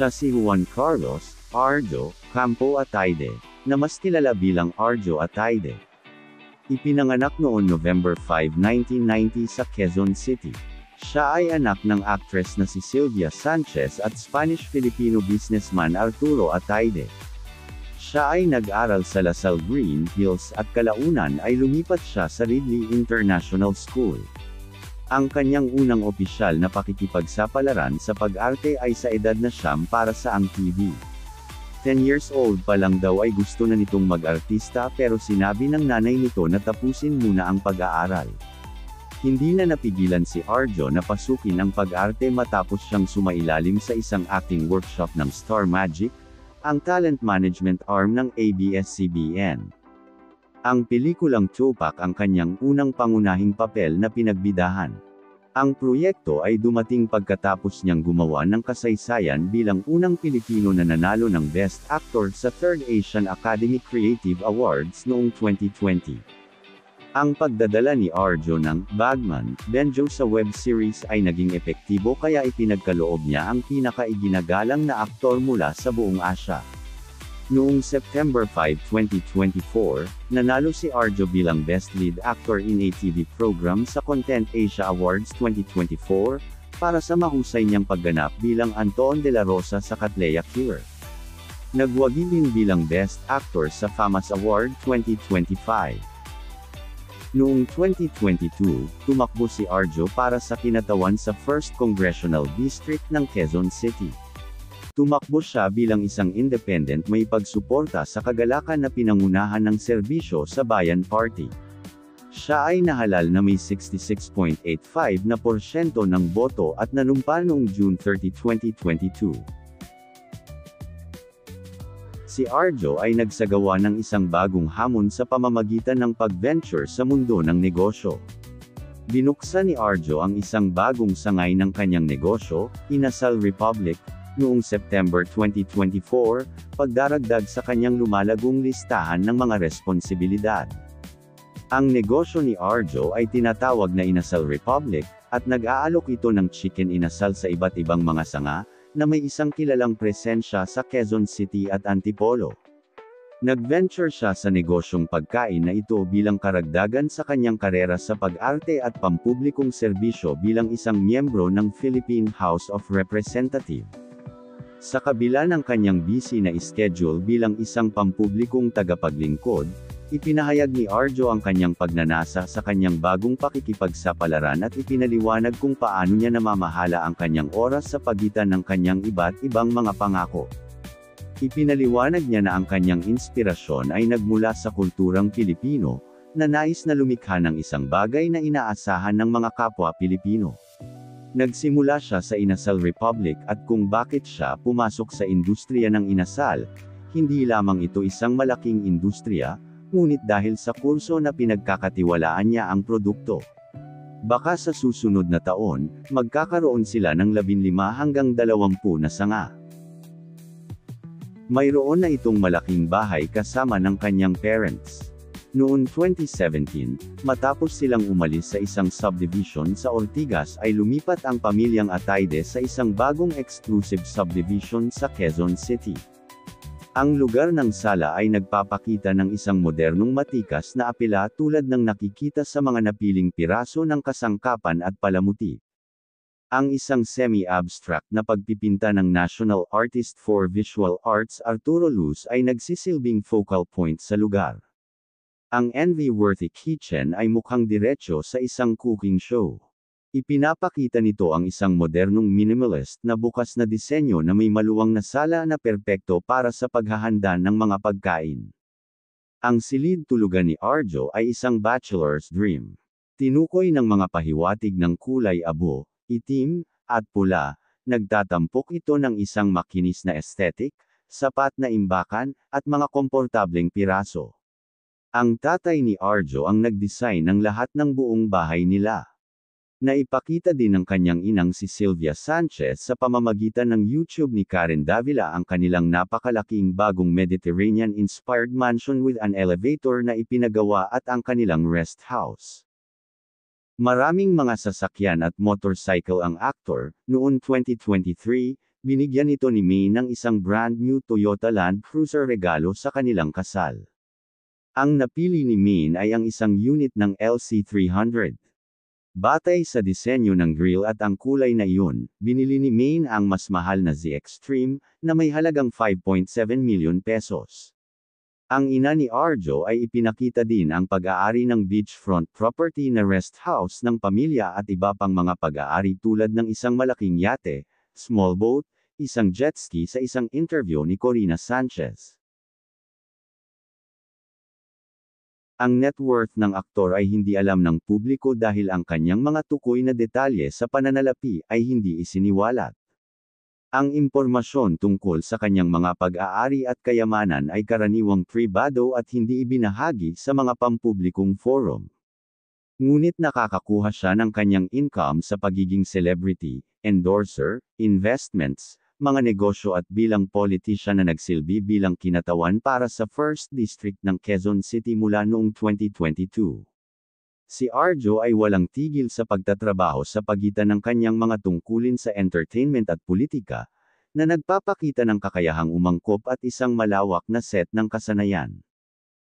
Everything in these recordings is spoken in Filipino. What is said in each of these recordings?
Siya si Juan Carlos Arjo Campo Ataide, na mas kilala bilang Arjo Ataide. Ipinanganak noon November 5, 1990 sa Quezon City. Siya ay anak ng actress na si Sylvia Sanchez at Spanish-Filipino businessman Arturo Ataide. Siya ay nag-aral sa LaSalle Green Hills at kalaunan ay lumipat siya sa Ridley International School. Ang kanyang unang opisyal na pakikipagsapalaran sa pag-arte ay sa edad na siyam para sa Ang TV. 10 years old pa lang daw ay gusto na nitong mag-artista pero sinabi ng nanay nito na tapusin muna ang pag-aaral. Hindi na napigilan si Arjo na pasukin ang pag-arte matapos siyang sumailalim sa isang acting workshop ng Star Magic, ang talent management arm ng ABS-CBN. Ang pelikulang Tupac ang kanyang unang pangunahing papel na pinagbidahan. Ang proyekto ay dumating pagkatapos niyang gumawa ng kasaysayan bilang unang Pilipino na nanalo ng Best Actor sa 3rd Asian Academy Creative Awards noong 2020. Ang pagdadala ni Arjo ng Bagman Benjo sa web series ay naging epektibo kaya ipinagkaloob niya ang pinakaiginagalang na aktor mula sa buong Asya. Noong September 5, 2024, nanalo si Arjo bilang Best Lead Actor in a TV program sa Content Asia Awards 2024, para sa mahusay niyang pagganap bilang Anton de la Rosa sa Katleya Killer. Nagwagi din bilang Best Actor sa FAMAS Award 2025. Noong 2022, tumakbo si Arjo para sa kinatawan sa 1st Congressional District ng Quezon City. Tumakbo siya bilang isang independent may pagsuporta sa kagalakan na pinangunahan ng serbisyo sa Bayan Party. Siya ay nahalal na may 66.85% ng boto at nanumpa noong June 30, 2022. Si Arjo ay nagsagawa ng isang bagong hamon sa pamamagitan ng pag-venture sa mundo ng negosyo. Binuksan ni Arjo ang isang bagong sangay ng kanyang negosyo, Inasal Republic, noong September 2024, pagdaragdag sa kanyang lumalagong listahan ng mga responsibilidad. Ang negosyo ni Arjo ay tinatawag na Inasal Republic, at nag-aalok ito ng chicken inasal sa iba't ibang mga sanga, na may isang kilalang presensya sa Quezon City at Antipolo. Nag-venture siya sa negosyong pagkain na ito bilang karagdagan sa kanyang karera sa pag-arte at pampublikong serbisyo bilang isang miyembro ng Philippine House of Representatives. Sa kabila ng kanyang busy na schedule bilang isang pampublikong tagapaglingkod, ipinahayag ni Arjo ang kanyang pagnanasa sa kanyang bagong pakikipagsapalaran at ipinaliwanag kung paano niya namamahala ang kanyang oras sa pagitan ng kanyang iba't ibang mga pangako. Ipinaliwanag niya na ang kanyang inspirasyon ay nagmula sa kulturang Pilipino, na nais na lumikha ng isang bagay na inaasahan ng mga kapwa Pilipino. Nagsimula siya sa Inasal Republic at kung bakit siya pumasok sa industriya ng inasal, hindi lamang ito isang malaking industriya, ngunit dahil sa kurso na pinagkakatiwalaan niya ang produkto. Baka sa susunod na taon, magkakaroon sila ng 15 hanggang 20 na sanga. Mayroon na itong malaking bahay kasama ng kanyang parents. Noong 2017, matapos silang umalis sa isang subdivision sa Ortigas ay lumipat ang pamilyang Ataide sa isang bagong exclusive subdivision sa Quezon City. Ang lugar ng sala ay nagpapakita ng isang modernong matikas na apela tulad ng nakikita sa mga napiling piraso ng kasangkapan at palamuti. Ang isang semi-abstract na pagpipinta ng National Artist for Visual Arts Arturo Luz ay nagsisilbing focal point sa lugar. Ang envy-worthy kitchen ay mukhang diretso sa isang cooking show. Ipinapakita nito ang isang modernong minimalist na bukas na disenyo na may maluwang na sala na perpekto para sa paghahanda ng mga pagkain. Ang silid tulugan ni Arjo ay isang bachelor's dream. Tinukoy ng mga pahiwatig ng kulay abo, itim, at pula, nagtatampok ito ng isang makinis na aesthetic, sapat na imbakan, at mga komportableng piraso. Ang tatay ni Arjo ang nag-design ng lahat ng buong bahay nila. Naipakita din ng kanyang inang si Sylvia Sanchez sa pamamagitan ng YouTube ni Karen Davila ang kanilang napakalaking bagong Mediterranean-inspired mansion with an elevator na ipinagawa at ang kanilang rest house. Maraming mga sasakyan at motorcycle ang aktor, noong 2023, binigyan ito ni Maine ng isang brand new Toyota Land Cruiser regalo sa kanilang kasal. Ang napili ni Maine ay ang isang unit ng LC300. Batay sa disenyo ng grille at ang kulay na iyon, binili ni Maine ang mas mahal na Z Extreme, na may halagang 5.7 milyon pesos. Ang ina ni Arjo ay ipinakita din ang pag-aari ng beachfront property na rest house ng pamilya at iba pang mga pag-aari tulad ng isang malaking yate, small boat, isang jet ski sa isang interview ni Corina Sanchez. Ang net worth ng aktor ay hindi alam ng publiko dahil ang kanyang mga tukoy na detalye sa pananalapi ay hindi isiniwalat. Ang impormasyon tungkol sa kanyang mga pag-aari at kayamanan ay karaniwang pribado at hindi ibinahagi sa mga pampublikong forum. Ngunit nakakakuha siya ng kanyang income sa pagiging celebrity, endorser, investments, mga negosyo at bilang politician na nagsilbi bilang kinatawan para sa 1st District ng Quezon City mula noong 2022. Si Arjo ay walang tigil sa pagtatrabaho sa pagitan ng kanyang mga tungkulin sa entertainment at politika, na nagpapakita ng kakayahang umangkop at isang malawak na set ng kasanayan.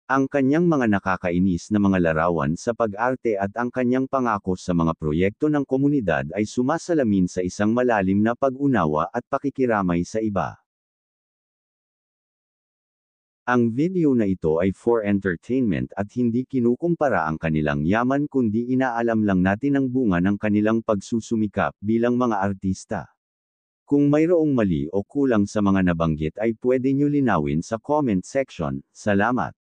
Ang kanyang mga nakakainis na mga larawan sa pag-arte at ang kanyang pangako sa mga proyekto ng komunidad ay sumasalamin sa isang malalim na pag-unawa at pakikiramay sa iba. Ang video na ito ay for entertainment at hindi kinukumpara ang kanilang yaman kundi inaalam lang natin ang bunga ng kanilang pagsusumikap bilang mga artista. Kung mayroong mali o kulang sa mga nabanggit ay pwede nyo linawin sa comment section. Salamat.